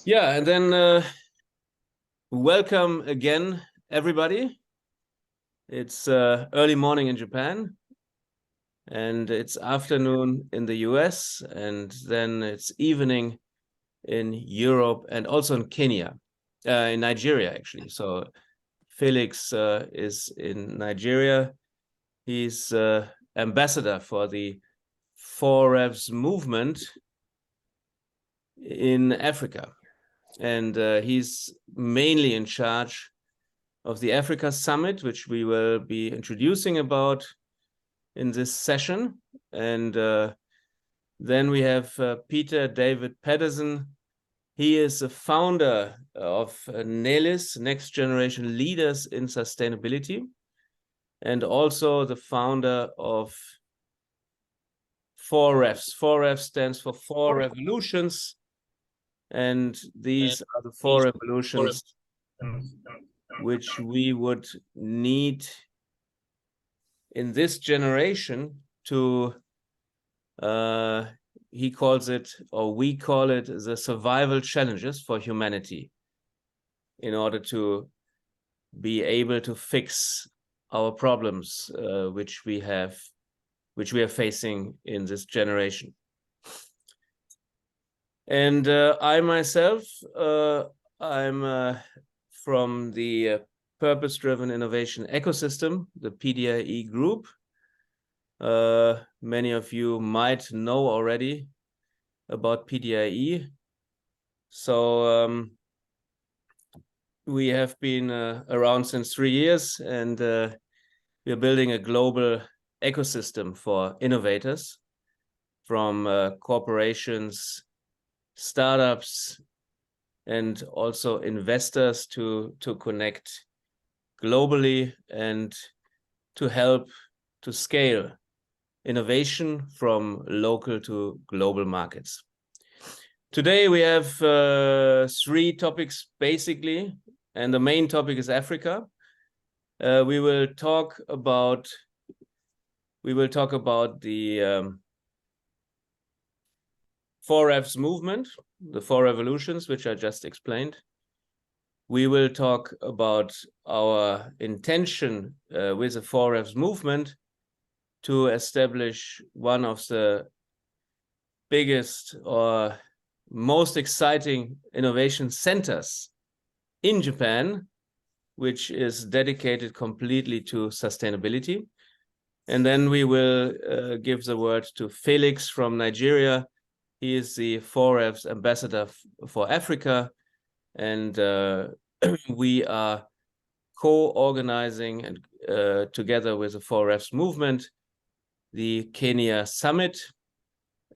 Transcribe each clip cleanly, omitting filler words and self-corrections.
Yeah, and then welcome again, everybody. It's early morning in Japan, and it's afternoon in the US, and then it's evening in Europe and also in Kenya, in Nigeria, actually. So Felix is in Nigeria. He's ambassador for the 4Revs movement in Africa. And he's mainly in charge of the Africa Summit, which we will be introducing about in this session. And then we have Peter David Pedersen. He is the founder of NELIS, Next Generation Leaders in Sustainability, and also the founder of 4Revs. 4Revs stands for 4 Revolutions, and these are the 4 revolutions which we would need in this generation to, he calls it, or we call it, the survival challenges for humanity, in order to be able to fix our problems which we are facing in this generation. And I myself, I'm from the Purpose-Driven Innovation Ecosystem, the PDIE Group. Many of you might know already about PDIE. So we have been around since 3 years, and we are building a global ecosystem for innovators, from corporations, startups, and also investors to connect globally and to help to scale innovation from local to global markets. Today we have 3 topics basically, and the main topic is Africa. We will talk about the 4Revs movement, the 4 revolutions, which I just explained. We will talk about our intention with the 4Revs movement to establish one of the biggest or most exciting innovation centers in Japan, which is dedicated completely to sustainability. And then we will give the word to Felix from Nigeria. He is the 4Revs ambassador for Africa, and we are co-organizing and together with the 4Revs movement, the Kenya Summit.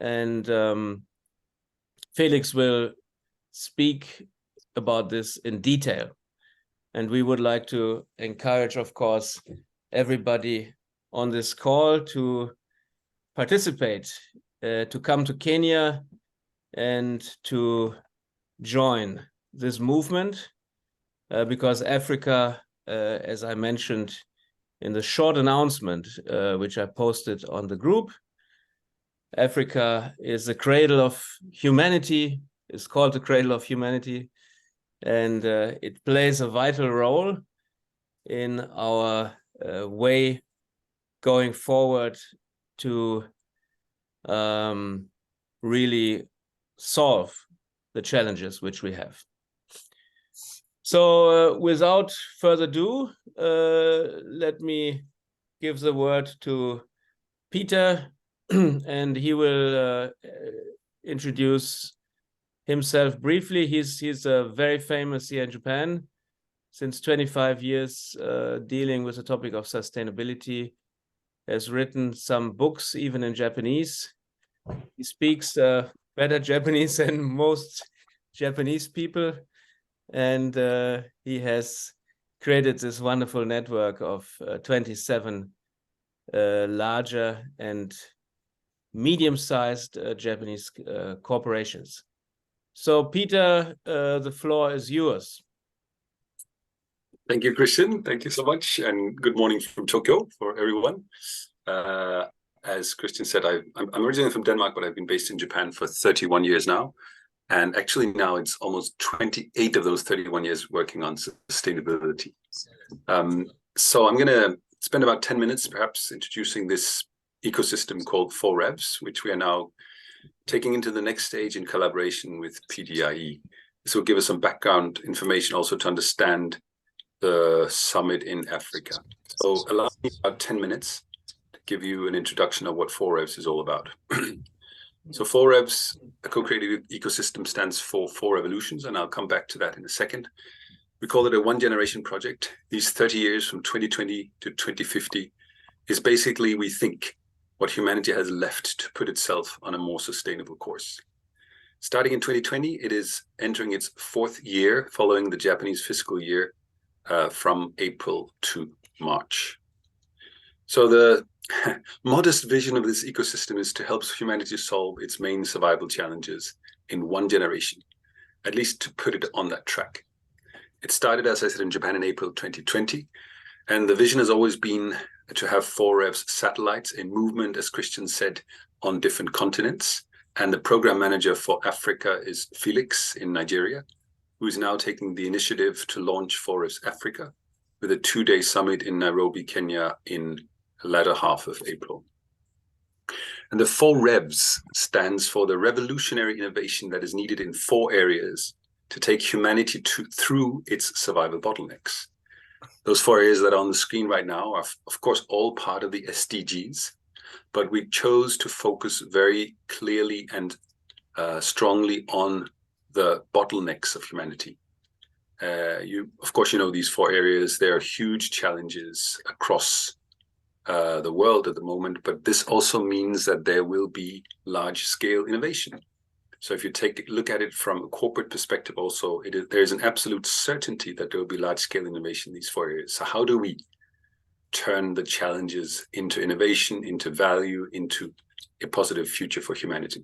And Felix will speak about this in detail. And we would like to encourage, of course, everybody on this call to participate, to come to Kenya and to join this movement, because Africa, as I mentioned in the short announcement which I posted on the group, Africa is the cradle of humanity. It's called the cradle of humanity, and it plays a vital role in our way going forward to really solve the challenges which we have. So without further ado, let me give the word to Peter, and he will introduce himself briefly. He's very famous here in Japan, since 25 years dealing with the topic of sustainability, has written some books even in Japanese. He speaks better Japanese than most Japanese people, and he has created this wonderful network of 27 larger and medium-sized Japanese corporations. So Peter, the floor is yours. Thank you, Christian. Thank you so much, and good morning from Tokyo for everyone. As Christian said, I'm originally from Denmark, but I've been based in Japan for 31 years now. And actually now it's almost 28 of those 31 years working on sustainability. So I'm going to spend about 10 minutes perhaps introducing this ecosystem called 4Revs, which we are now taking into the next stage in collaboration with PDIE. This will give us some background information also to understand the summit in Africa. So allow me about 10 minutes to give you an introduction of what 4Revs is all about. So 4Revs, a co-creative ecosystem, stands for 4 revolutions, and I'll come back to that in a second. We call it a one-generation project. These 30 years from 2020 to 2050 is basically, we think, what humanity has left to put itself on a more sustainable course. Starting in 2020, it is entering its 4th year following the Japanese fiscal year from April to March. So the modest vision of this ecosystem is to help humanity solve its main survival challenges in 1 generation, at least to put it on that track. It started, as I said, in Japan in April 2020, and the vision has always been to have 4Revs satellites in movement, as Christian said, on different continents. And the program manager for Africa is Felix in Nigeria, who is now taking the initiative to launch 4Revs Africa with a 2-day summit in Nairobi, Kenya in the latter half of April. And the 4Revs stands for the revolutionary innovation that is needed in 4 areas to take humanity through its survival bottlenecks. Those 4 areas that are on the screen right now are, of course, all part of the SDGs, but we chose to focus very clearly and strongly on the bottlenecks of humanity. Of course, you know these 4 areas. There are huge challenges across the world at the moment, but this also means that there will be large-scale innovation. So if you take a look at it from a corporate perspective also, there's an absolute certainty that there will be large-scale innovation in these 4 areas. So how do we turn the challenges into innovation, into value, into a positive future for humanity?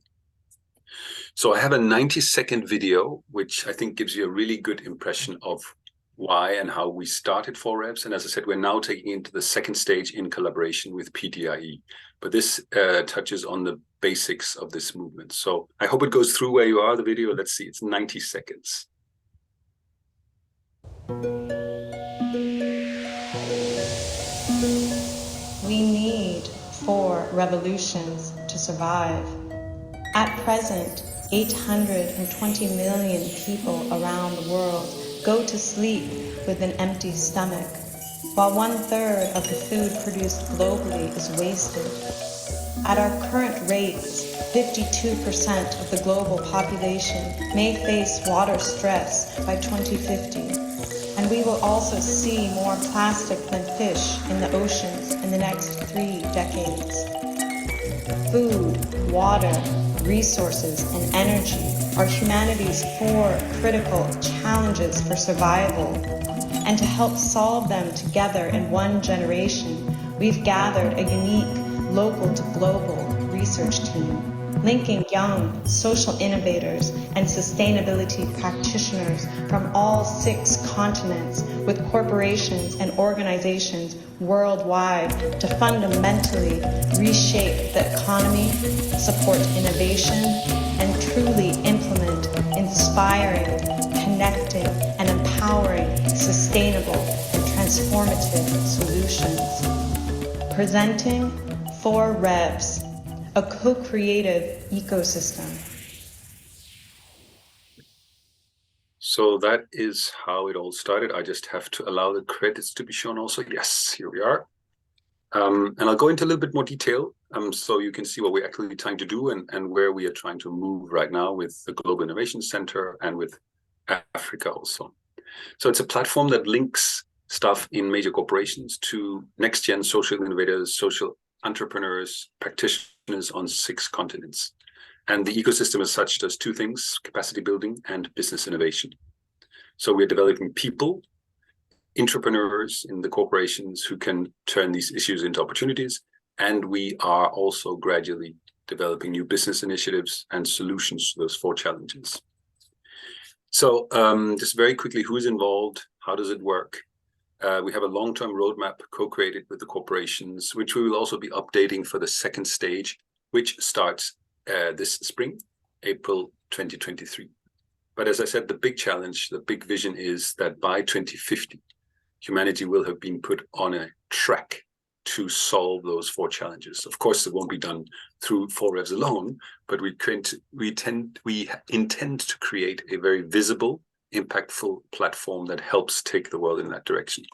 So I have a 90-second video, which I think gives you a really good impression of why and how we started 4Revs. And as I said, we're now taking it to the 2nd stage in collaboration with PDIE. But this touches on the basics of this movement. So I hope it goes through where you are, the video. Let's see, it's 90 seconds. We need 4 revolutions to survive. At present, 820 million people around the world go to sleep with an empty stomach, while 1/3 of the food produced globally is wasted. At our current rates, 52% of the global population may face water stress by 2050, and we will also see more plastic than fish in the oceans in the next 3 decades. Food, water, resources, and energy are humanity's 4 critical challenges for survival. And to help solve them together in 1 generation, we've gathered a unique local to global research team, linking young social innovators and sustainability practitioners from all 6 continents with corporations and organizations worldwide to fundamentally reshape the economy, support innovation, and truly implement inspiring, connecting, and empowering sustainable and transformative solutions. Presenting 4Revs, a co-creative ecosystem. So that is how it all started. I just have to allow the credits to be shown also. Yes, here we are. And I'll go into a little bit more detail so you can see what we're actually trying to do and where we are trying to move right now with the Global Innovation Center and with Africa also. So it's a platform that links staff in major corporations to next-gen social innovators, social entrepreneurs, practitioners on 6 continents. And the ecosystem as such does 2 things: capacity building and business innovation. So we're developing people, entrepreneurs in the corporations who can turn these issues into opportunities. And we are also gradually developing new business initiatives and solutions to those 4 challenges. So just very quickly, who's involved? How does it work? We have a long-term roadmap co-created with the corporations, which we will also be updating for the second stage, which starts this spring, April 2023. But as I said, the big challenge, the big vision is that by 2050, humanity will have been put on a track to solve those 4 challenges. Of course, it won't be done through 4Revs alone, but we intend to create a very visible, impactful platform that helps take the world in that direction.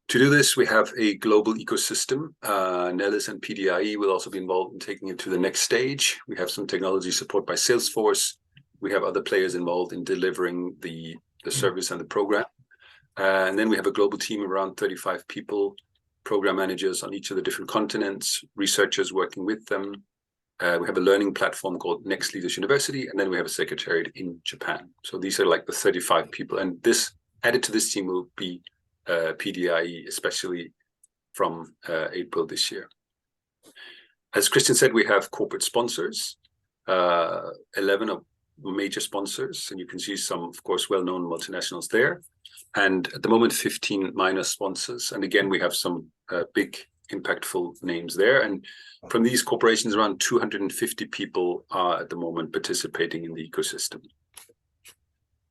To do this, we have a global ecosystem. NELIS and PDIE will also be involved in taking it to the next stage. We have some technology support by Salesforce. We have other players involved in delivering the service and the program. And then we have a global team of around 35 people, program managers on each of the different continents, researchers working with them. We have a learning platform called Next Leaders University, and then we have a secretariat in Japan. So these are like the 35 people. And this added to this team will be PDIE, especially from April this year. As Christian said, we have corporate sponsors, 11 of major sponsors, and you can see some, of course, well-known multinationals there. And at the moment, 15 minor sponsors. And again, we have some big, impactful names there. And from these corporations, around 250 people are at the moment participating in the ecosystem.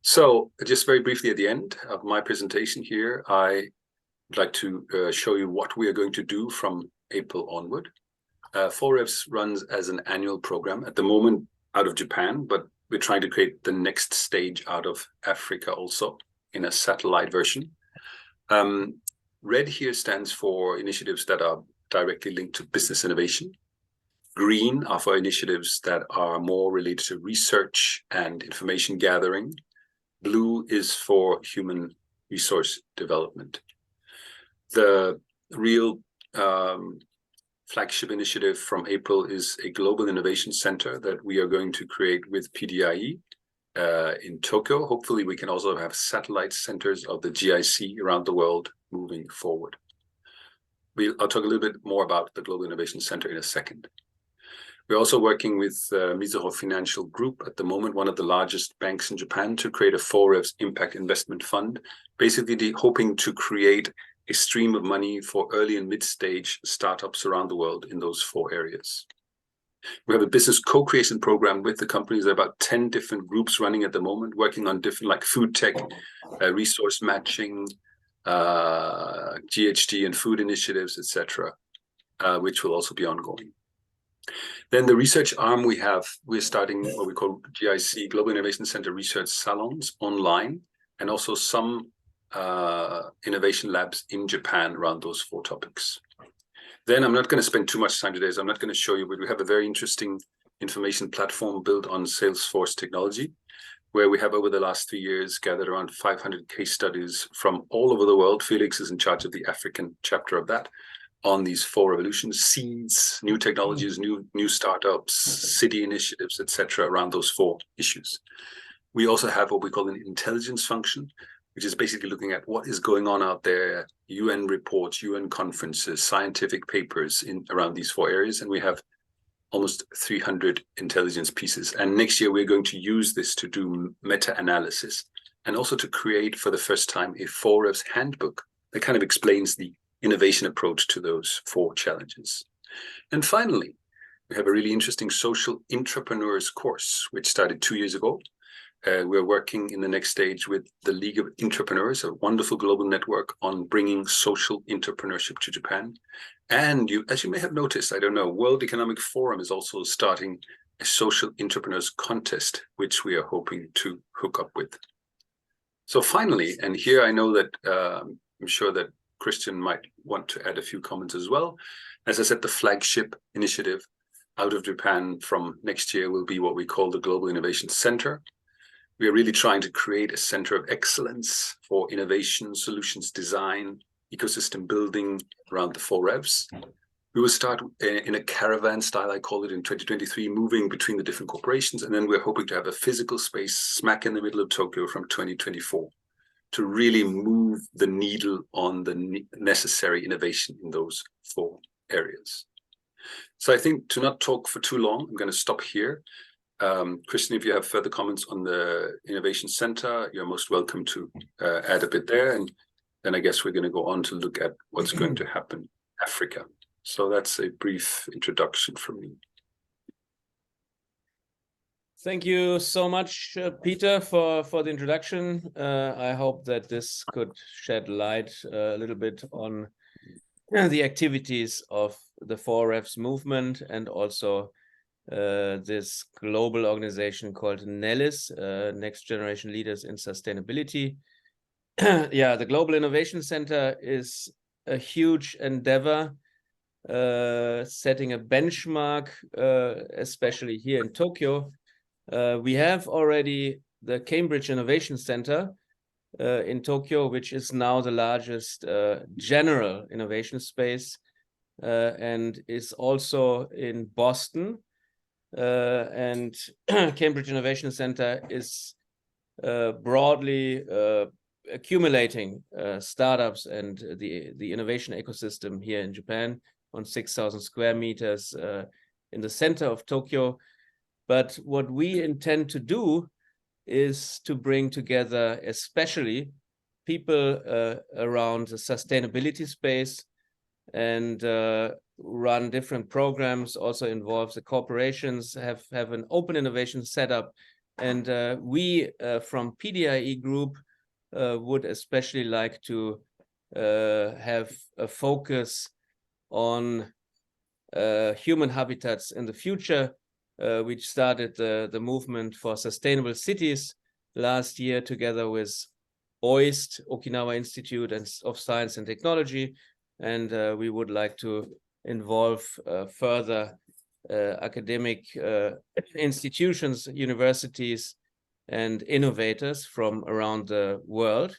So just very briefly at the end of my presentation here, I would like to show you what we are going to do from April onward. 4Revs runs as an annual program at the moment out of Japan, but we're trying to create the next stage out of Africa also in a satellite version. Red here stands for initiatives that are directly linked to business innovation. Green are for initiatives that are more related to research and information gathering. Blue is for human resource development. The real flagship initiative from April is a global innovation center that we are going to create with PDIE in Tokyo. Hopefully we can also have satellite centers of the GIC around the world moving forward. I'll talk a little bit more about the Global Innovation Center in a second. We're also working with Mizuho Financial Group at the moment, one of the largest banks in Japan, to create a 4Revs Impact Investment Fund, basically hoping to create a stream of money for early and mid-stage startups around the world in those 4 areas. We have a business co-creation program with the companies. There are about 10 different groups running at the moment, working on different like food tech, resource matching, GHG and food initiatives, etc., which will also be ongoing. Then the research arm we're starting what we call GIC, Global Innovation Center Research Salons online, and also some innovation labs in Japan around those 4 topics. Then I'm not going to spend too much time today, so I'm not going to show you, but we have a very interesting information platform built on Salesforce technology, where we have over the last 3 years gathered around 500 case studies from all over the world. Felix is in charge of the African chapter of that, on these 4 revolutions, seeds, new technologies, new startups, city initiatives, etc., around those 4 issues. We also have what we call an intelligence function, which is basically looking at what is going on out there, UN reports, UN conferences, scientific papers around these 4 areas. And we have almost 300 intelligence pieces. And next year, we're going to use this to do meta-analysis and also to create for the first time a 4Revs handbook that kind of explains the innovation approach to those 4 challenges. And finally, we have a really interesting social entrepreneurs course, which started 2 years ago. We're working in the next stage with the League of Entrepreneurs, a wonderful global network on bringing social entrepreneurship to Japan. And as you may have noticed, I don't know, World Economic Forum is also starting a social entrepreneurs contest, which we are hoping to hook up with. So finally, and here I know that I'm sure that Christian might want to add a few comments as well. As I said, the flagship initiative out of Japan from next year will be what we call the Global Innovation Center. We are really trying to create a center of excellence for innovation, solutions design, ecosystem building around the 4Revs. We will start in a caravan style, I call it, in 2023, moving between the different corporations. And then we're hoping to have a physical space smack in the middle of Tokyo from 2024 to really move the needle on the necessary innovation in those 4 areas. So I think to not talk for too long, I'm going to stop here. Christian, if you have further comments on the Innovation Center, you're most welcome to add a bit there. And then I guess we're going to go on to look at what's going to happen in Africa. So that's a brief introduction from me. Thank you so much, Peter, for the introduction. I hope that this could shed light a little bit on the activities of the 4Fs movement and also this global organization called NELIS, Next Generation Leaders in Sustainability. Yeah, the Global Innovation Center is a huge endeavor, setting a benchmark, especially here in Tokyo. We have already the Cambridge Innovation Center in Tokyo, which is now the largest general innovation space, and is also in Boston. And Cambridge Innovation Center is broadly accumulating startups and the innovation ecosystem here in Japan on 6,000 square meters in the center of Tokyo. But what we intend to do is to bring together especially people around the sustainability space and run different programs, also involve the corporations, have an open innovation setup. And we from PDIE Group would especially like to have a focus on human habitats in the future. We started the movement for sustainable cities last year together with OIST, Okinawa Institute of Science and Technology, and we would like to involve further academic institutions, universities, and innovators from around the world,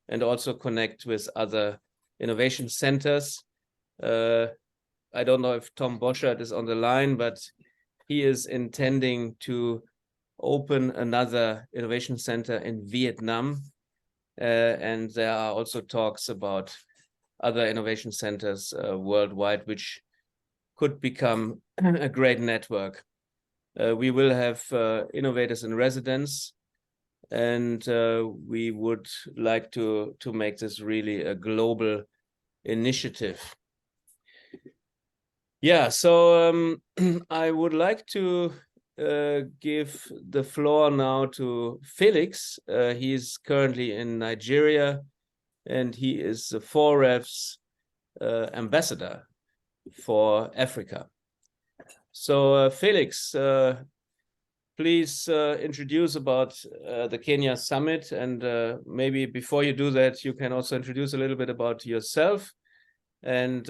and also connect with other innovation centers. I don't know if Tom Boschert is on the line, but he is intending to open another innovation center in Vietnam. And there are also talks about other innovation centers worldwide, which could become a great network. We will have innovators in residence, and we would like to make this really a global initiative. Yeah, so I would like to give the floor now to Felix. He's currently in Nigeria, and he is the 4F's ambassador for Africa. So Felix, please introduce about the Kenya Summit, and maybe before you do that, you can also introduce a little bit about yourself. And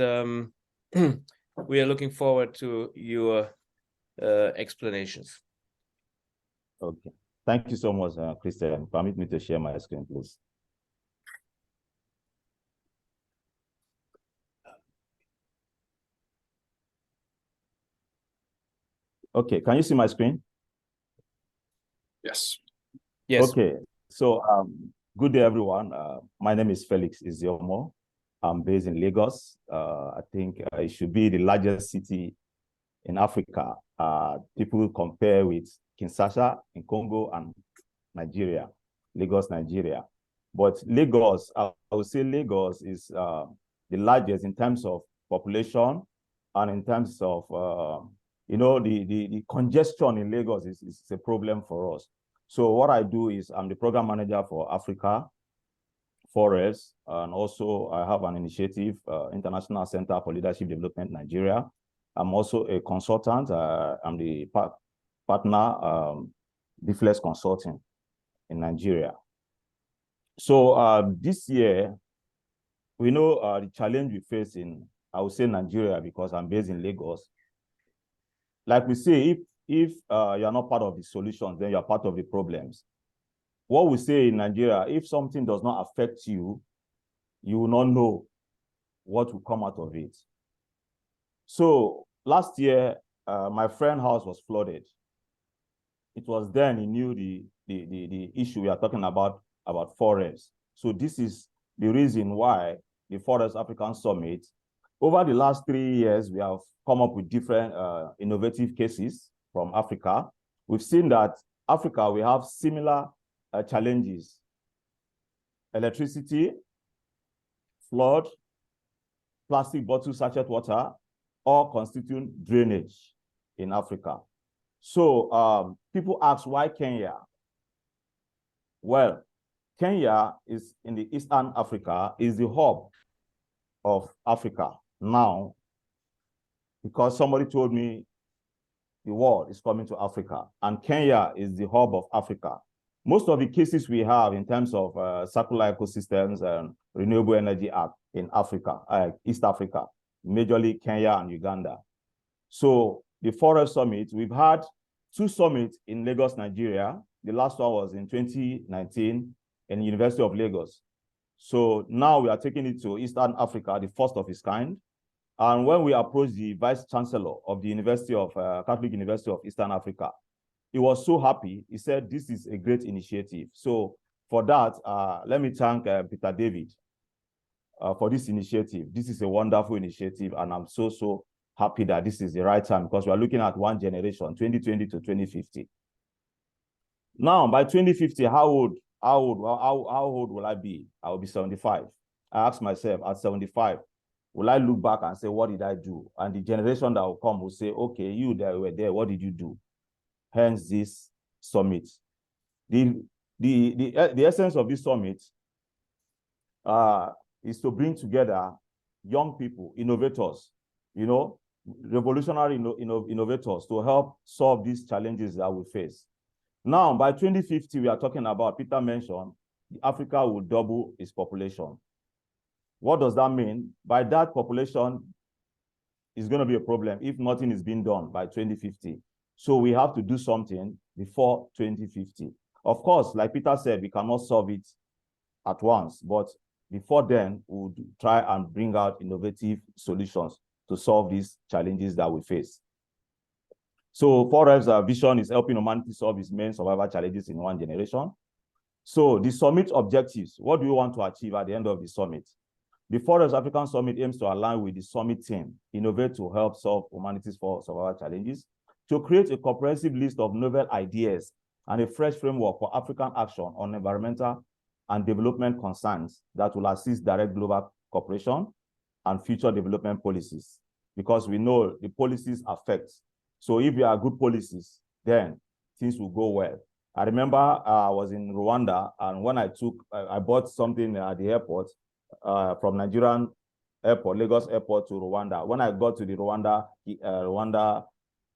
we are looking forward to your explanations. Okay. Thank you so much, Christian. Permit me to share my screen, please. Okay, can you see my screen? Yes. Yes. Okay, so good day, everyone. My name is Felix Iziomoh. I'm based in Lagos. I think it should be the largest city in Africa. People compare with Kinshasa in Congo and Nigeria, Lagos, Nigeria. But Lagos, I would say Lagos is the largest in terms of population and in terms of, the congestion in Lagos is a problem for us. So what I do is I'm the program manager for Africa, 4Fs, and also I have an initiative, International Center for Leadership Development Nigeria. I'm also a consultant. I'm the partner, Felix Consulting in Nigeria. So this year, we know the challenge we face in, I would say, Nigeria, because I'm based in Lagos. Like we say, if you're not part of the solutions, then you're part of the problems. What we say in Nigeria, if something does not affect you, you will not know what will come out of it. So last year, my friend's house was flooded. It was then he knew the issue we are talking about 4Fs. So this is the reason why the 4Fs African Summit, over the last 3 years, we have come up with different innovative cases from Africa. we've seen that Africa, we have similar challenges. Electricity, flood, plastic bottle sachet water, all constitute drainage in Africa. So people ask, why Kenya? Well, Kenya is in the Eastern Africa, is the hub of Africa now, because somebody told me the world is coming to Africa, and Kenya is the hub of Africa. Most of the cases we have in terms of circular ecosystems and renewable energy act in Africa, East Africa, majorly Kenya and Uganda. So the Forest Summit, we've had 2 summits in Lagos, Nigeria. The last one was in 2019 in the University of Lagos. So now we are taking it to Eastern Africa, the first of its kind. And when we approached the Vice Chancellor of the University of Catholic University of Eastern Africa, he was so happy. He said, this is a great initiative. So for that, let me thank Peter David for this initiative. This is a wonderful initiative, and I'm so happy that this is the right time, because we are looking at one generation, 2020 to 2050. Now, by 2050, how old will I be? I will be 75. I asked myself, at 75, will I look back and say, what did I do? And the generation that will come will say, okay, you that were there, what did you do? Hence this summit. The essence of this summit is to bring together young people, innovators, revolutionary innovators, to help solve these challenges that we face. Now, by 2050, we are talking about, Peter mentioned, Africa will double its population. What does that mean? By that, population is going to be a problem if nothing is being done by 2050. So we have to do something before 2050. Of course, like Peter said, we cannot solve it at once, but before then, we'll try and bring out innovative solutions to solve these challenges that we face. So 4F's vision is helping humanity solve its main survival challenges in one generation. So the summit objectives, what do we want to achieve at the end of the summit? The 4F's African Summit aims to align with the summit theme, innovate to help solve humanity's survival challenges, to create a comprehensive list of novel ideas and a fresh framework for African action on environmental and development concerns that will assist direct global cooperation and future development policies, because we know the policies affect. So if there are good policies, then things will go well. I remember I was in Rwanda, and when I bought something at the airport from Nigerian airport, Lagos airport to Rwanda. When I got to the Rwanda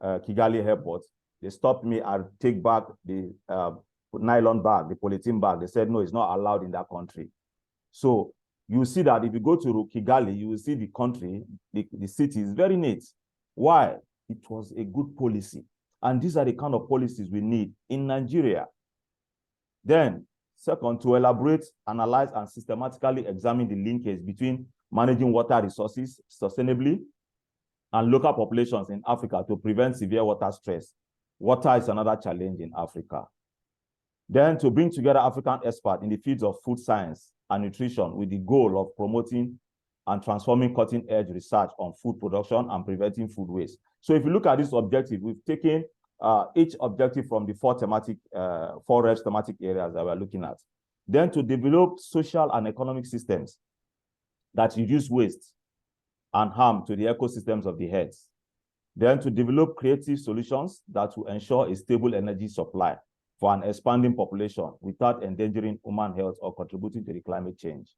Kigali airport, they stopped me and take back the nylon bag, the polythene bag. They said, no, it's not allowed in that country. So you see that if you go to Kigali, you will see the country, the city is very neat. Why? It was a good policy. And these are the kind of policies we need in Nigeria. Then, second, to elaborate, analyze, and systematically examine the linkage between managing water resources sustainably and local populations in Africa to prevent severe water stress. Water is another challenge in Africa. Then to bring together African experts in the fields of food science and nutrition with the goal of promoting and transforming cutting-edge research on food production and preventing food waste. So if you look at this objective, we've taken each objective from the 4 F's thematic areas that we're looking at. Then to develop social and economic systems that reduce waste and harm to the ecosystems of the earth. Then to develop creative solutions that will ensure a stable energy supply for an expanding population without endangering human health or contributing to the climate change.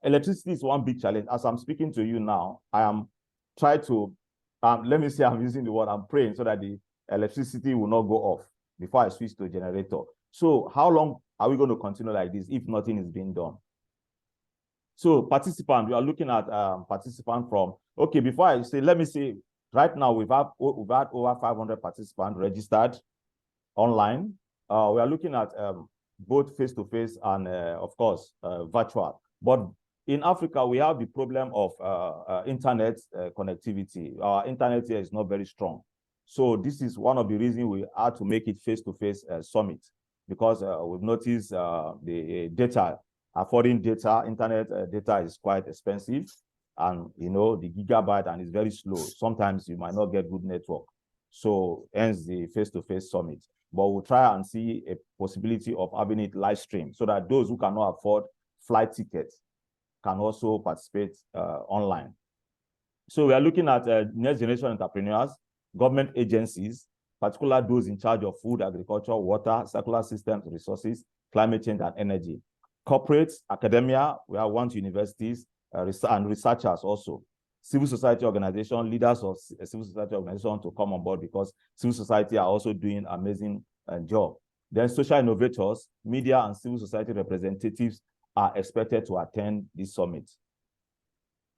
Electricity is one big challenge. As I'm speaking to you now, I am trying to, let me say I'm using the word, I'm praying so that the electricity will not go off before I switch to a generator. So how long are we going to continue like this if nothing is being done? So participants, we are looking at participants from, okay, before I say, let me say, right now we've had over 500 participants registered online. We are looking at both face-to-face and, of course, virtual. But in Africa, we have the problem of internet connectivity. Our internet here is not very strong. So this is one of the reasons we had to make it face-to-face summit, because we've noticed the data, affording data, internet data is quite expensive. And, the gigabyte, and it's very slow. Sometimes you might not get good network. So hence the face-to-face summit. But we'll try and see a possibility of having it live stream so that those who cannot afford flight tickets can also participate online. So we are looking at next generation entrepreneurs, government agencies, particularly those in charge of food, agriculture, water, circular systems, resources, climate change, and energy. Corporates, academia, we have one universities, and researchers also. Civil society organization, leaders of civil society organization to come on board because civil society are also doing amazing job. Then social innovators, media and civil society representatives are expected to attend this summit.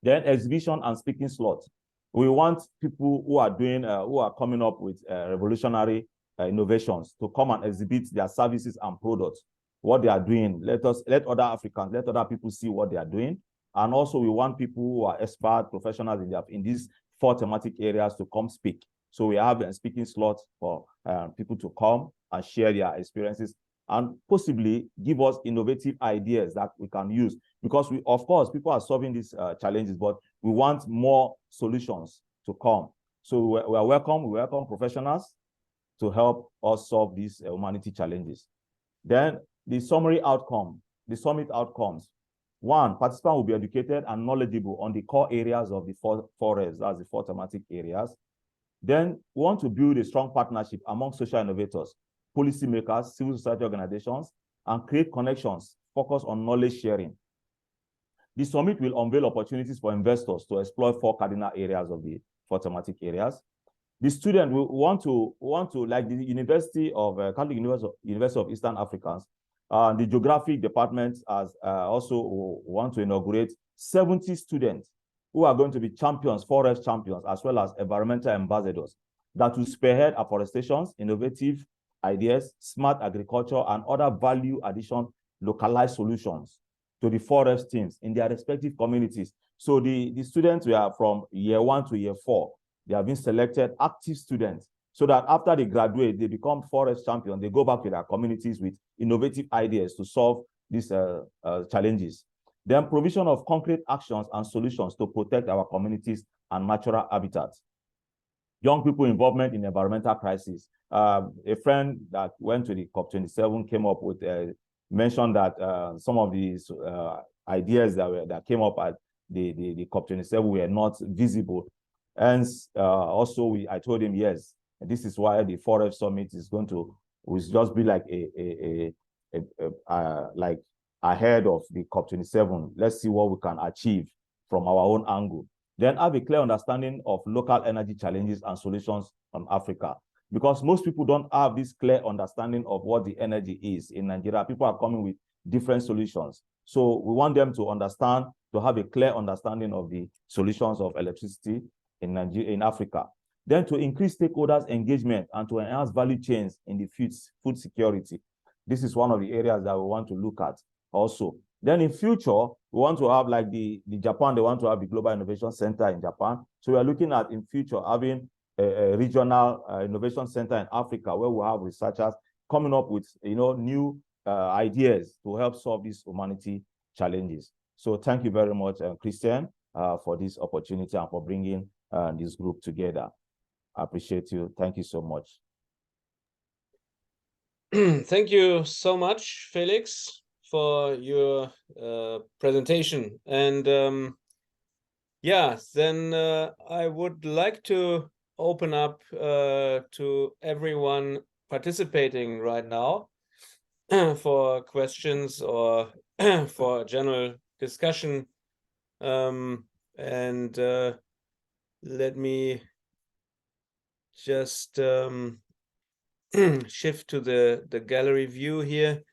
Then exhibition and speaking slots. We want people who are doing, who are coming up with revolutionary innovations to come and exhibit their services and products, what they are doing. Let other Africans, let other people see what they are doing. And also we want people who are expert professionals in these 4 thematic areas to come speak. So we have a speaking slot for people to come and share their experiences and possibly give us innovative ideas that we can use. Because we, of course, people are solving these challenges, but we want more solutions to come. So we welcome professionals to help us solve these humanity challenges. Then the summary outcome, the summit outcomes. 1, participants will be educated and knowledgeable on the core areas of the 4 Revs, that's the 4 thematic areas. Then we want to build a strong partnership among social innovators, policymakers, civil society organizations, and create connections focused on knowledge sharing. The summit will unveil opportunities for investors to explore 4 cardinal areas of the 4 thematic areas. The student will want to, like the University of Catholic University of Eastern Africans, the geographic department has also want to inaugurate 70 students who are going to be champions, forest champions, as well as environmental ambassadors that will spearhead afforestation, innovative ideas, smart agriculture, and other value addition localized solutions to the forest teams in their respective communities. So the students were from year 1 to year 4. They have been selected active students so that after they graduate, they become forest champions. They go back to their communities with innovative ideas to solve these challenges. Then provision of concrete actions and solutions to protect our communities and natural habitats. Young people involvement in environmental crisis. A friend that went to the COP27 came up with, mentioned that some of these ideas that came up at the COP27 were not visible. And also I told him, yes, this is why the Forest Summit is going to just be like like ahead of the COP27. Let's see what we can achieve from our own angle. Then have a clear understanding of local energy challenges and solutions on Africa. Because most people don't have this clear understanding of what the energy is in Nigeria. People are coming with different solutions. So we want them to understand, to have a clear understanding of the solutions of electricity in Nigeria, in Africa. Then to increase stakeholders' engagement and to enhance value chains in the food security. This is one of the areas that we want to look at also. Then in future, we want to have like the Japan, they want to have the Global Innovation Center in Japan. So we are looking at in future having a regional innovation center in Africa where we have researchers coming up with new ideas to help solve these humanity challenges. So thank you very much, Christian, for this opportunity and for bringing this group together. I appreciate you. Thank you so much. Thank you so much, Felix, for your presentation. And yeah, then I would like to open up to everyone participating right now for questions or for general discussion. And let me just shift to the gallery view here.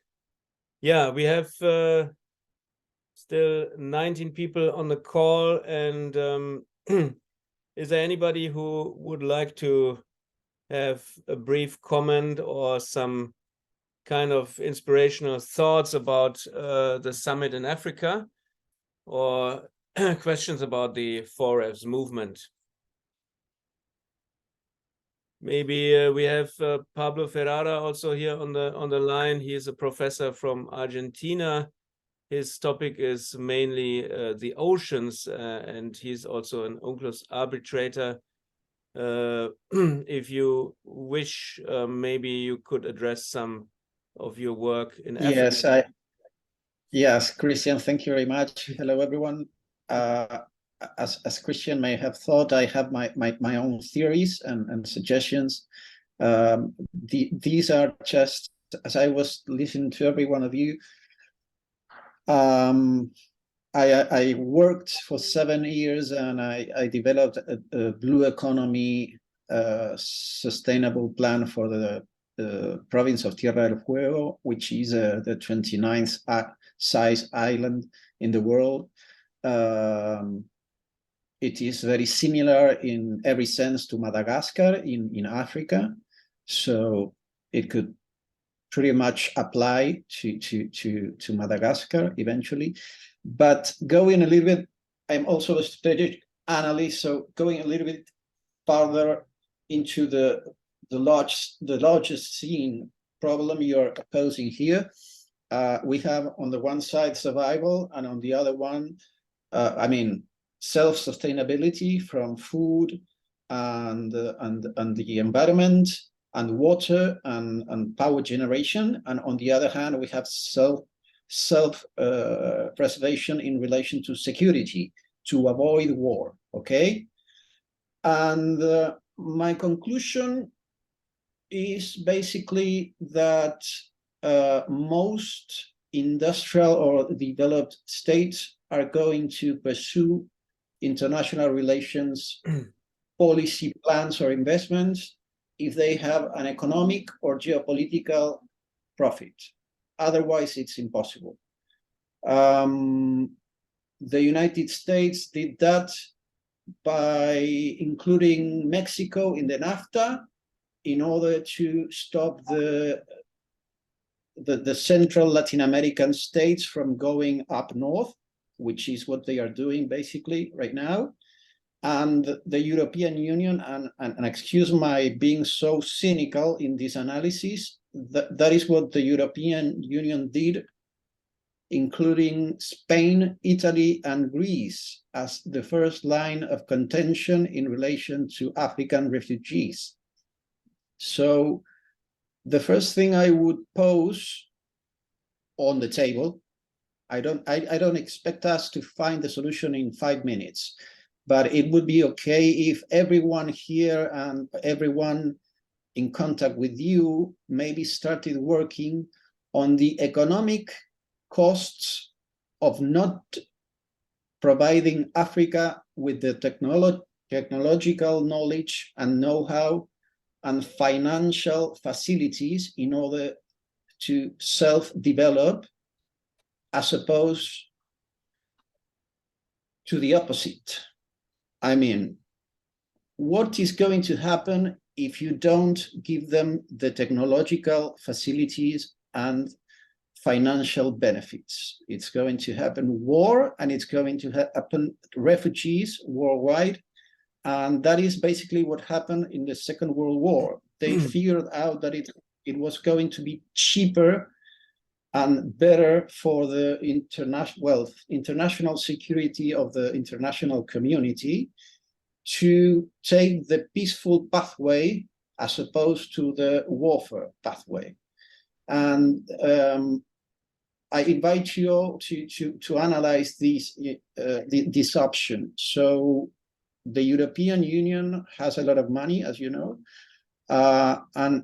Yeah, we have still 19 people on the call, and is there anybody who would like to have a brief comment or some kind of inspirational thoughts about the summit in Africa, or questions about the 4Fs movement? Maybe we have Pablo Ferrara also here on the line. He is a professor from Argentina. His topic is mainly the oceans, and he's also an UNCLOS arbitrator. If you wish, maybe you could address some of your work in Yes, Africa. Yes, Christian, thank you very much. Hello, everyone. As Christian may have thought, I have my own theories and suggestions. These are just, as I was listening to every one of you, I worked for 7 years and I developed a blue economy sustainable plan for the province of Tierra del Fuego, which is the 29th size island in the world. It is very similar in every sense to Madagascar in Africa, so it could pretty much apply to Madagascar eventually. But going a little bit, I'm also a strategic analyst, so going a little bit further into the largest scene problem you're posing here. We have on the one side survival, and on the other one, self-sustainability from food and the environment and water and power generation, and on the other hand, we have self-preservation in relation to security to avoid war. Okay, and my conclusion is basically that most industrial or developed states are going to pursue international relations policy plans or investments if they have an economic or geopolitical profit. Otherwise, it's impossible. The United States did that by including Mexico in the NAFTA in order to stop the Central Latin American states from going up north, which is what they are doing basically right now. And the European Union, and excuse my being so cynical in this analysis, that is what the European Union did, including Spain, Italy, and Greece as the first line of contention in relation to African refugees. So the first thing I would pose on the table, I don't expect us to find the solution in 5 minutes, but it would be okay if everyone here and everyone in contact with you maybe started working on the economic costs of not providing Africa with the technological knowledge and know-how and financial facilities in order to self-develop, as opposed to the opposite. I mean, what is going to happen if you don't give them the technological facilities and financial benefits? It's going to happen war, and it's going to happen refugees worldwide. And that is basically what happened in the Second World War. They figured out that it was going to be cheaper and better for the international security of the international community to take the peaceful pathway as opposed to the warfare pathway. And I invite you all to analyze this option. So the European Union has a lot of money, as you know, and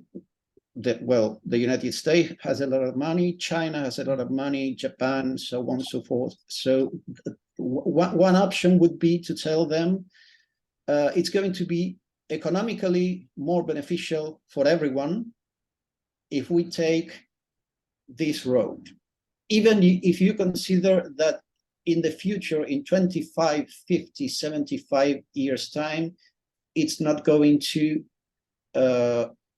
the United States has a lot of money, China has a lot of money, Japan, so on and so forth. So one option would be to tell them it's going to be economically more beneficial for everyone if we take this road. Even if you consider that in the future, in 25, 50, 75 years' time, it's not going to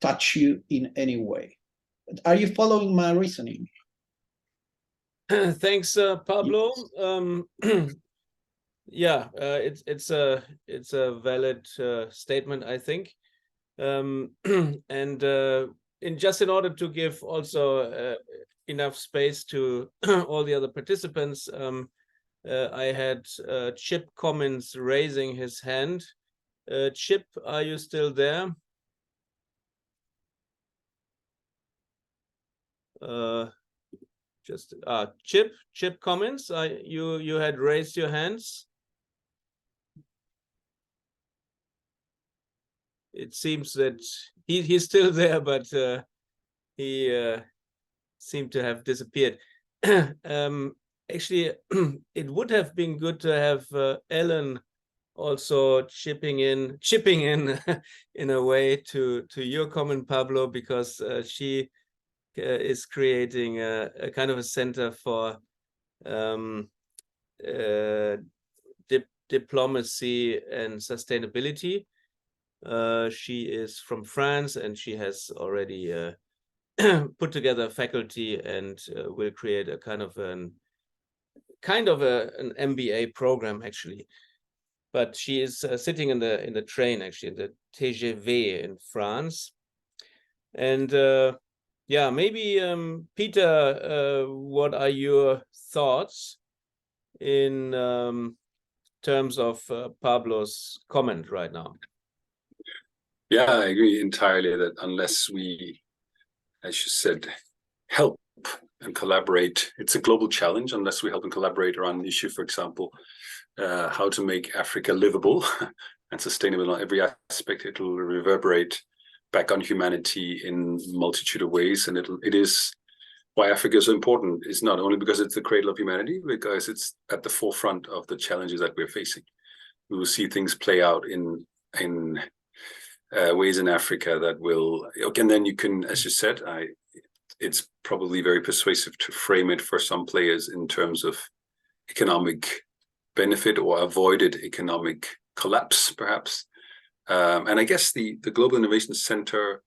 touch you in any way. Are you following my reasoning? Thanks, Pablo. Yeah, it's a valid statement, I think. And in order to give also enough space to all the other participants, I had Chip Commons raising his hand. Chip, are you still there? Chip comments. You had raised your hands. It seems that he's still there, but he seemed to have disappeared. Actually, it would have been good to have Ellen also chipping in in a way to your comment, Pablo, because she is creating a kind of a center for diplomacy and sustainability. She is from France, and she has already put together faculty and will create a kind of an MBA program, actually. But she is sitting in the train, actually, in the TGV in France. And yeah, maybe Peter, what are your thoughts in terms of Pablo's comment right now? Yeah, I agree entirely that unless we, as you said, help and collaborate, it's a global challenge. Unless we help and collaborate around an issue, for example, how to make Africa livable and sustainable on every aspect, it will reverberate back on humanity in a multitude of ways. And it is why Africa is so important. It's not only because it's the cradle of humanity, because it's at the forefront of the challenges that we're facing. We will see things play out in ways in Africa that will, and then you can, as you said, it's probably very persuasive to frame it for some players in terms of economic benefit or avoided economic collapse, perhaps. And I guess the Global Innovation Center,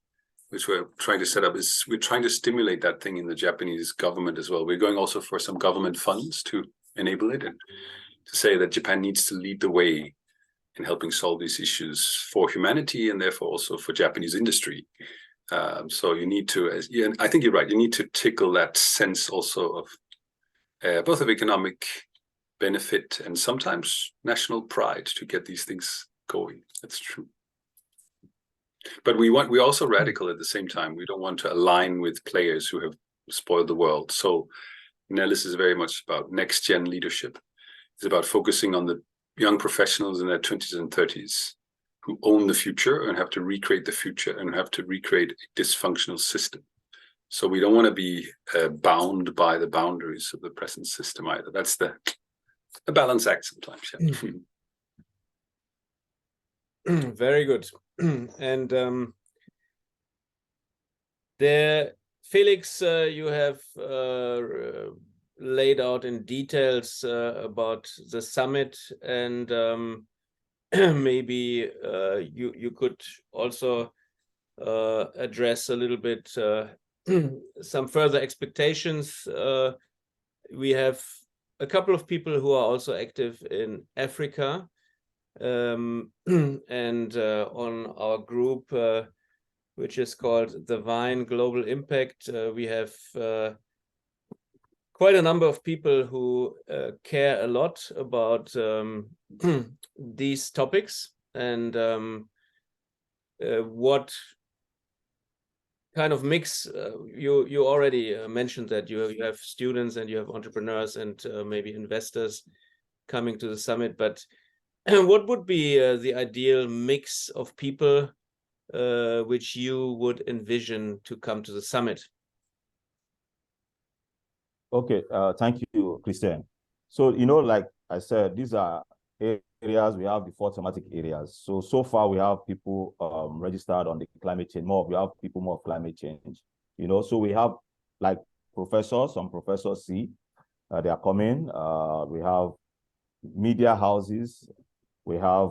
which we're trying to set up, we're trying to stimulate that thing in the Japanese government as well. We're going also for some government funds to enable it and to say that Japan needs to lead the way in helping solve these issues for humanity and therefore also for Japanese industry. So you need to, I think you're right, you need to tickle that sense also of both of economic benefit and sometimes national pride to get these things going. That's true. But we're also radical at the same time. We don't want to align with players who have spoiled the world. So NELIS is very much about next gen leadership. It's about focusing on the young professionals in their 20s and 30s who own the future and have to recreate the future and have to recreate a dysfunctional system. So we don't want to be bound by the boundaries of the present system either. That's the balance act sometimes. Yeah. Very good. And Felix, you have laid out in details about the summit, and maybe you could also address a little bit some further expectations. We have a couple of people who are also active in Africa, and on our group, which is called the Vine Global Impact, we have quite a number of people who care a lot about these topics, and what kind of mix. You already mentioned that you have students and you have entrepreneurs and maybe investors coming to the summit, but what would be the ideal mix of people which you would envision to come to the summit? Okay, thank you, Christian. So, like I said, these are areas, we have the 4 thematic areas. So far we have people registered on the climate change, we have people more of climate change, so we have like professors, some professors they are coming. We have media houses, we have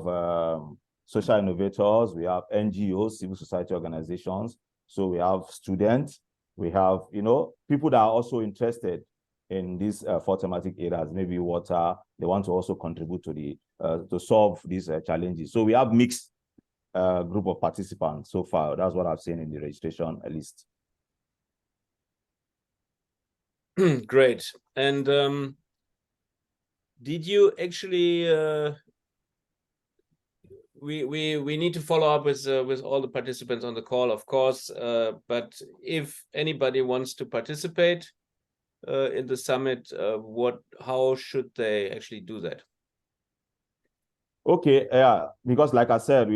social innovators, we have NGOs, civil society organizations. So we have students, we have, people that are also interested in these 4 thematic areas, maybe water, they want to also contribute to to solve these challenges. So we have mixed group of participants so far. That's what I've seen in the registration list. Great. And did you actually we need to follow up with all the participants on the call, of course. But if anybody wants to participate in the summit, how should they actually do that? Okay, yeah, because like I said,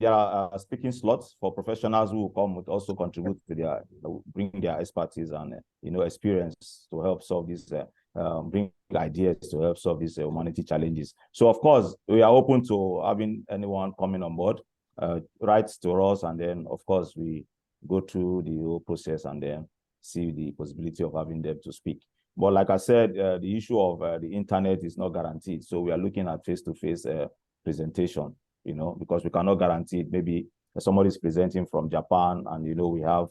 there are speaking slots for professionals who will come with also contribute to their, bring their expertise and experience to help solve this, bring ideas to help solve these humanity challenges. So of course, we are open to having anyone coming on board, write to us, and then of course we go through the whole process and then see the possibility of having them to speak. But like I said, the issue of the internet is not guaranteed. So we are looking at face-to-face presentation, because we cannot guarantee it. Maybe somebody is presenting from Japan and, we have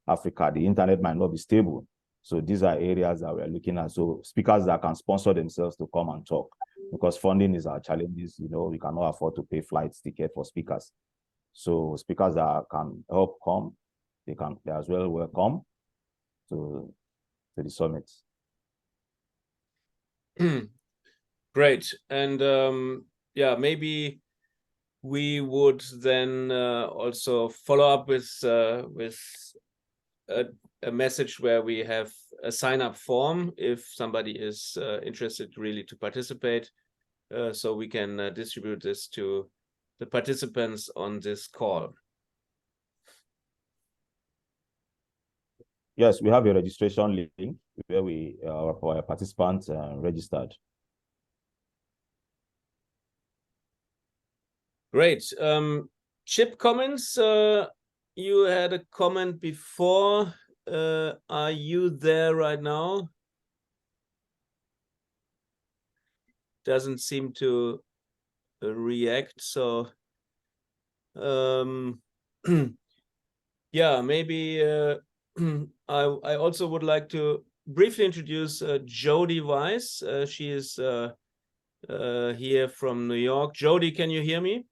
Africa, the internet might not be stable. So these are areas that we are looking at. So speakers that can sponsor themselves to come and talk, because funding is our challenges. We cannot afford to pay flight ticket for speakers. So speakers that can help come, they as well welcome to the summit. Great. And yeah, maybe we would then also follow up with a message where we have a sign-up form if somebody is interested really to participate, so we can distribute this to the participants on this call. Yes, we have a registration link where our participants registered. Great. Chip comments. You had a comment before. Are you there right now? Doesn't seem to react. So, yeah, maybe I also would like to briefly introduce Jody Weiss. She is here from New York. Jody, can you hear me?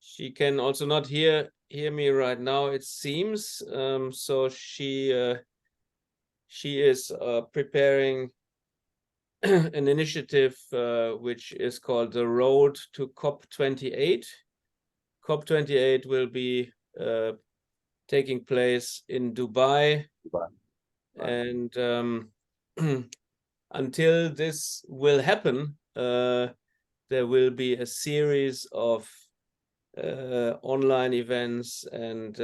She can also not hear me right now, it seems. So she is preparing an initiative which is called the Road to COP28. COP28 will be taking place in Dubai. And until this will happen, there will be a series of online events, and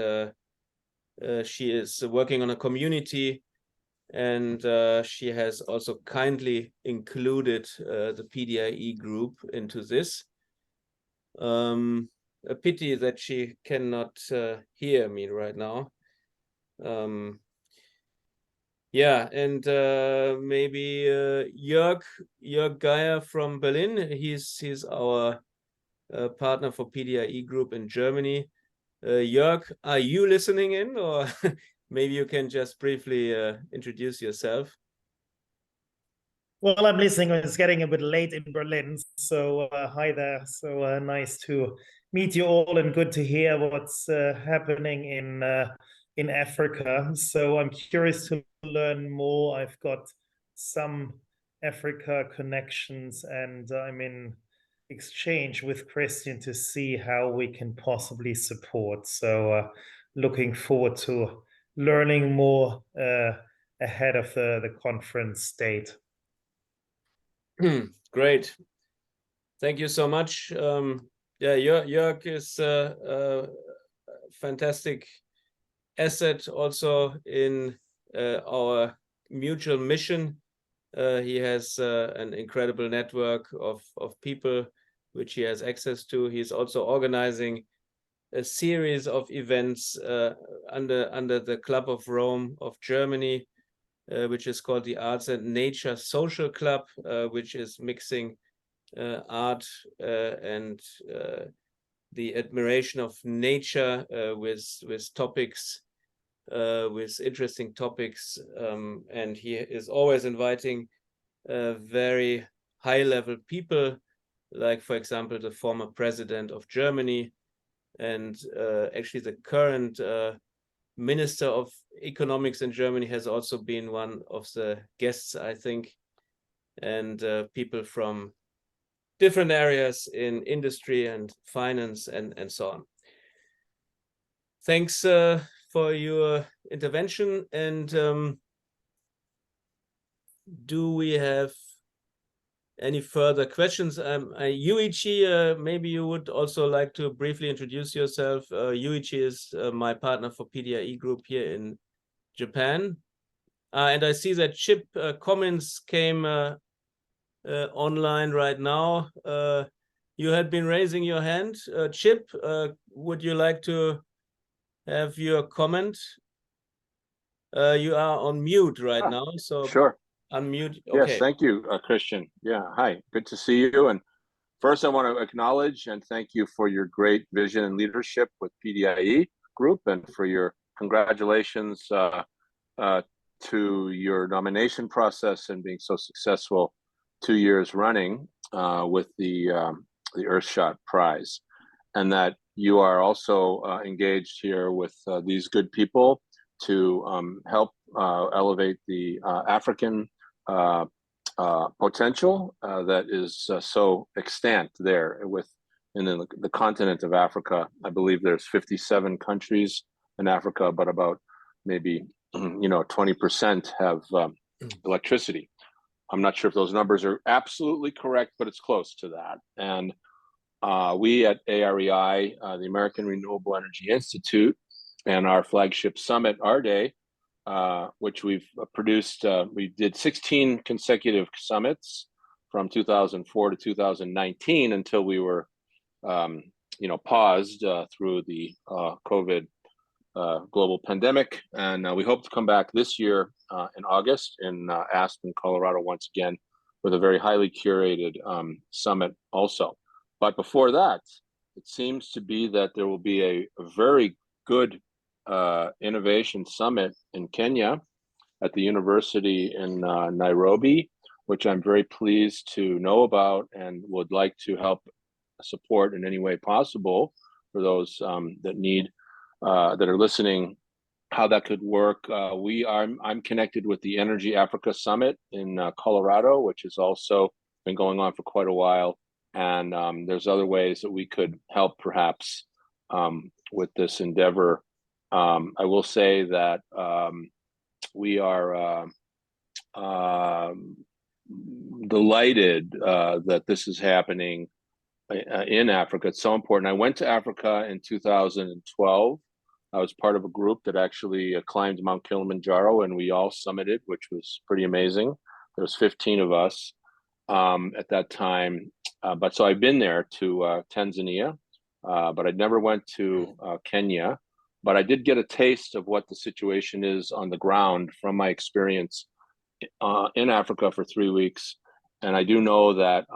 she is working on a community, and she has also kindly included the PDIE group into this. A pity that she cannot hear me right now. Yeah, and maybe Jörg Geier from Berlin. He's our partner for PDIE Group in Germany. Jörg, are you listening in, or maybe you can just briefly introduce yourself? Well, I'm listening. It's getting a bit late in Berlin, so hi there. So nice to meet you all, and good to hear what's happening in Africa. So I'm curious to learn more. I've got some Africa connections, and I'm in exchange with Christian to see how we can possibly support. So looking forward to learning more ahead of the conference date. Great. Thank you so much. Yeah, Jörg is a fantastic asset also in our mutual mission. He has an incredible network of people which he has access to. He's also organizing a series of events under the Club of Rome of Germany, which is called the Arts and Nature Social Club, which is mixing art and the admiration of nature with topics, with interesting topics, and he is always inviting very high-level people, like, for example, the former president of Germany, and actually the current Minister of Economics in Germany has also been one of the guests, I think, and people from different areas in industry and finance and so on. Thanks for your intervention. And do we have any further questions? Yuichi, maybe you would also like to briefly introduce yourself. Yuichi is my partner for PDIE Group here in Japan. And I see that Chip comments came online right now. You had been raising your hand. Chip, would you like to have your comment? You are on mute right now, so sure. Unmute. Yes, Okay. thank you, Christian. Yeah, hi, good to see you. And first, I want to acknowledge and thank you for your great vision and leadership with PDIE Group, and for your congratulations to your nomination process and being so successful 2 years running with the Earthshot Prize, and that you are also engaged here with these good people to help elevate the African potential that is so extant there in the continent of Africa. I believe there's 57 countries in Africa, but about maybe 20% have electricity. I'm not sure if those numbers are absolutely correct, but it's close to that. And we at AREI, the American Renewable Energy Institute, and our flagship summit, Our Day, which we've produced, we did 16 consecutive summits from 2004 to 2019 until we were, paused through the COVID global pandemic. And we hope to come back this year in August in Aspen, Colorado, once again, with a very highly curated summit also. But before that, it seems to be that there will be a very good innovation summit in Kenya at the university in Nairobi, which I'm very pleased to know about and would like to help support in any way possible for those that need, that are listening, how that could work. I'm connected with the Energy Africa Summit in Colorado, which has also been going on for quite a while. And there's other ways that we could help perhaps with this endeavor. I will say that we are delighted that this is happening in Africa. It's so important. I went to Africa in 2012. I was part of a group that actually climbed Mount Kilimanjaro, and we all summited, which was pretty amazing. There was 15 of us at that time. But so I've been there to Tanzania, but I never went to Kenya. But I did get a taste of what the situation is on the ground from my experience in Africa for 3 weeks. And I do know that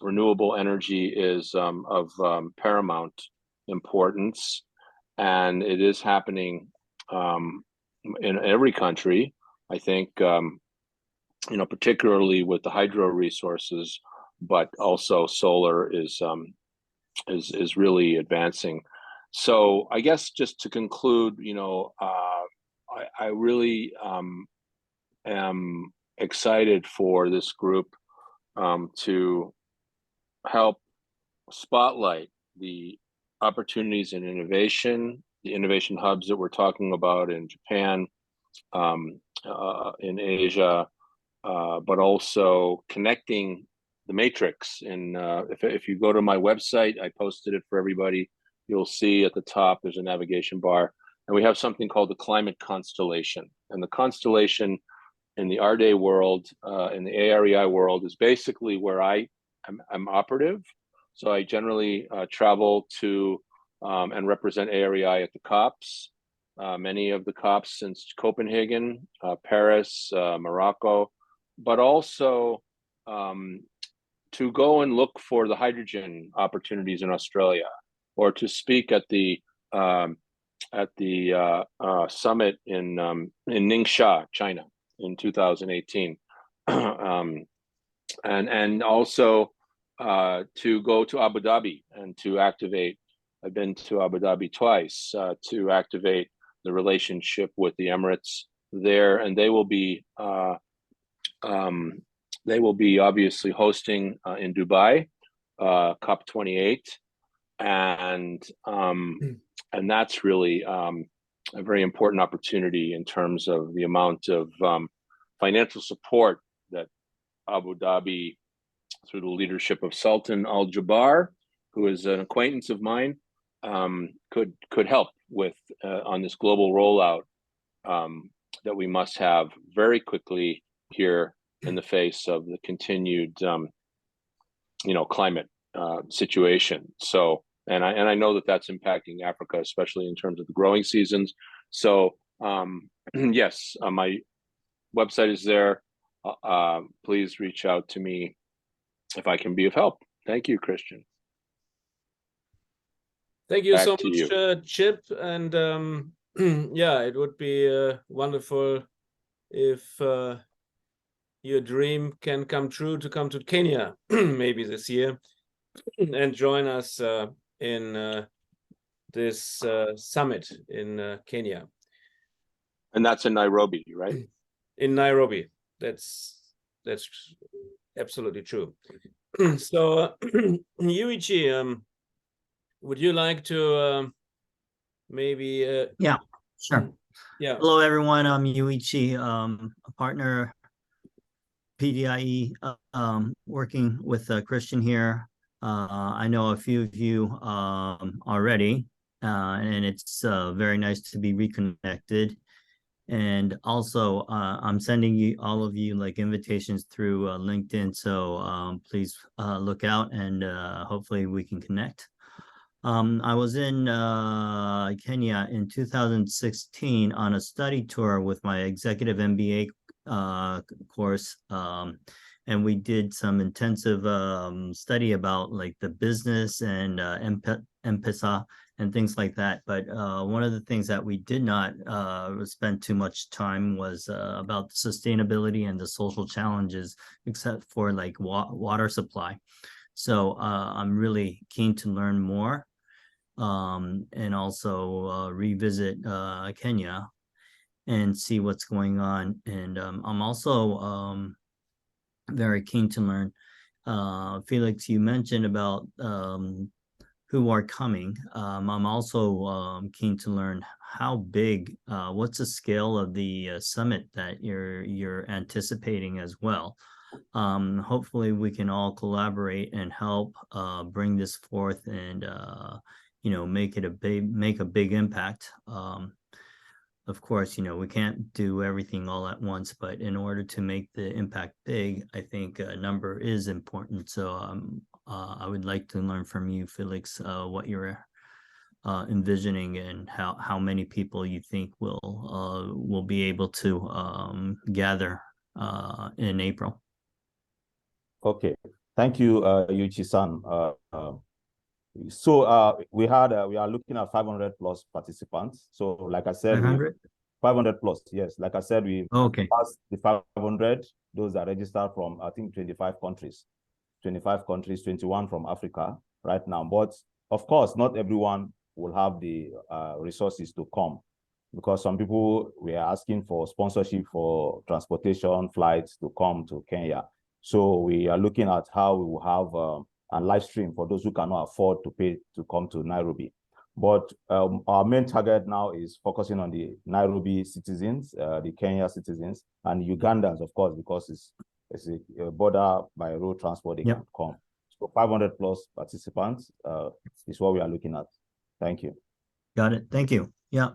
renewable energy is of paramount importance, and it is happening in every country. I think, particularly with the hydro resources, but also solar is really advancing. So I guess just to conclude, I really am excited for this group to help spotlight the opportunities in innovation, the innovation hubs that we're talking about in Japan, in Asia, but also connecting the matrix. And if you go to my website, I posted it for everybody. You'll see at the top there's a navigation bar, and we have something called the climate constellation. And the constellation in the Our Day world, in the AREI world, is basically where I'm operative. So I generally travel to and represent AREI at the COPs, many of the COPs since Copenhagen, Paris, Morocco, but also to go and look for the hydrogen opportunities in Australia, or to speak at the summit in Ningxia, China, in 2018, and also to go to Abu Dhabi and to activate. I've been to Abu Dhabi twice to activate the relationship with the Emirates there, and they will be obviously hosting in Dubai COP28, and that's really a very important opportunity in terms of the amount of financial support that Abu Dhabi, through the leadership of Sultan Al Jaber, who is an acquaintance of mine, could help with on this global rollout that we must have very quickly here in the face of the continued climate situation. So, and I know that that's impacting Africa, especially in terms of the growing seasons. So yes, my website is there. Please reach out to me if I can be of help. Thank you, Christian. Thank you Back so to much, you. Chip. And yeah, it would be wonderful if your dream can come true to come to Kenya maybe this year and join us in this summit in Kenya. And that's in Nairobi, right? In Nairobi. That's absolutely true. So Yuichi, would you like to maybe Yeah, sure. Yeah. Hello everyone, I'm Yuichi, a partner PDIE, working with Christian here. I know a few of you already, and it's very nice to be reconnected. And also, I'm sending you all of you like invitations through LinkedIn, so please look out, and hopefully we can connect. I was in Kenya in 2016 on a study tour with my executive MBA course, and we did some intensive study about like the business and M-Pesa and things like that. But one of the things that we did not spend too much time was about the sustainability and the social challenges, except for like water supply. So I'm really keen to learn more and also revisit Kenya and see what's going on. And I'm also very keen to learn. Felix, you mentioned about who are coming. I'm also keen to learn how big, what's the scale of the summit that you're anticipating as well. Hopefully we can all collaborate and help bring this forth and make a big impact. Of course, we can't do everything all at once, but in order to make the impact big, I think a number is important. So I would like to learn from you, Felix, what you're envisioning and how many people you think will be able to gather in April. Okay, thank you, Yuichi-san. So we are looking at 500 plus participants. So like I said, 500 plus, yes. Like I said, we passed the 500, those are registered from, I think, 25 countries, 21 from Africa right now. But of course, not everyone will have the resources to come, because some people were asking for sponsorship for transportation flights to come to Kenya. So we are looking at how we will have a live stream for those who cannot afford to pay to come to Nairobi. But our main target now is focusing on the Nairobi citizens, the Kenya citizens, and Ugandans, of course, because it's a border by road transport they can come. So 500 plus participants is what we are looking at. Thank you. Got it. Thank you. Yeah.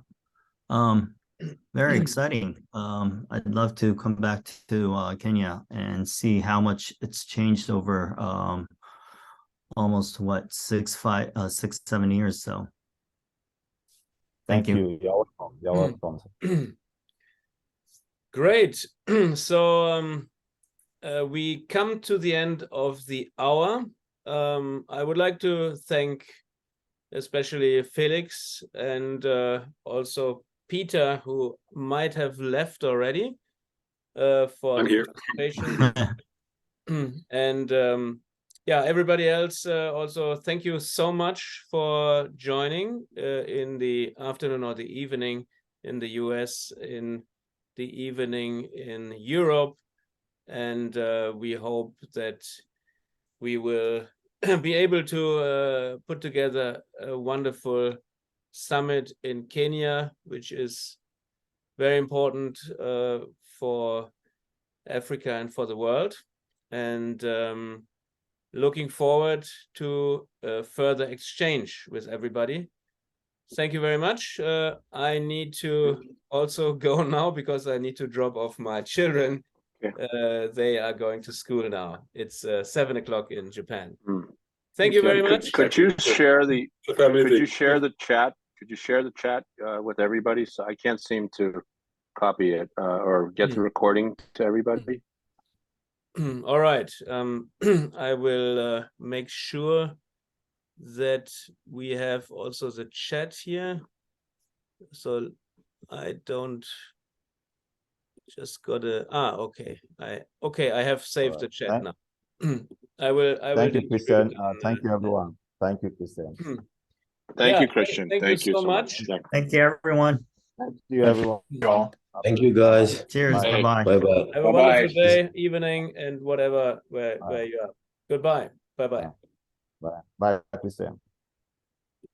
Very exciting. I'd love to come back to Kenya and see how much it's changed over almost what 6-7 years. So thank you. You're welcome. You're welcome. Great. So we come to the end of the hour. I would like to thank especially Felix and also Peter, who might have left already for I'm here. And yeah, everybody else also thank you so much for joining in the afternoon or the evening in the US, in the evening in Europe. And we hope that we will be able to put together a wonderful summit in Kenya, which is very important for Africa and for the world. And looking forward to further exchange with everybody. Thank you very much. I need to also go now because I need to drop off my children. Okay. They are going to school now. It's 7 o'clock in Japan. Thank you very much. Could you share the chat? Could you share the chat with everybody? So I can't seem to copy it or get the recording to everybody. All right. I will make sure that we have also the chat here. So I don't just got a okay. I have saved the chat now. I will. Thank you, Christian. Thank you, everyone. Thank you, Christian. Thank you, Christian. Thank you so much. Thank you, everyone. Thank you, everyone. Thank you, guys. Cheers. Bye. Bye-bye. Bye-bye. Have a wonderful day, evening, and whatever where you are. Goodbye. Bye-bye. Bye, Christian.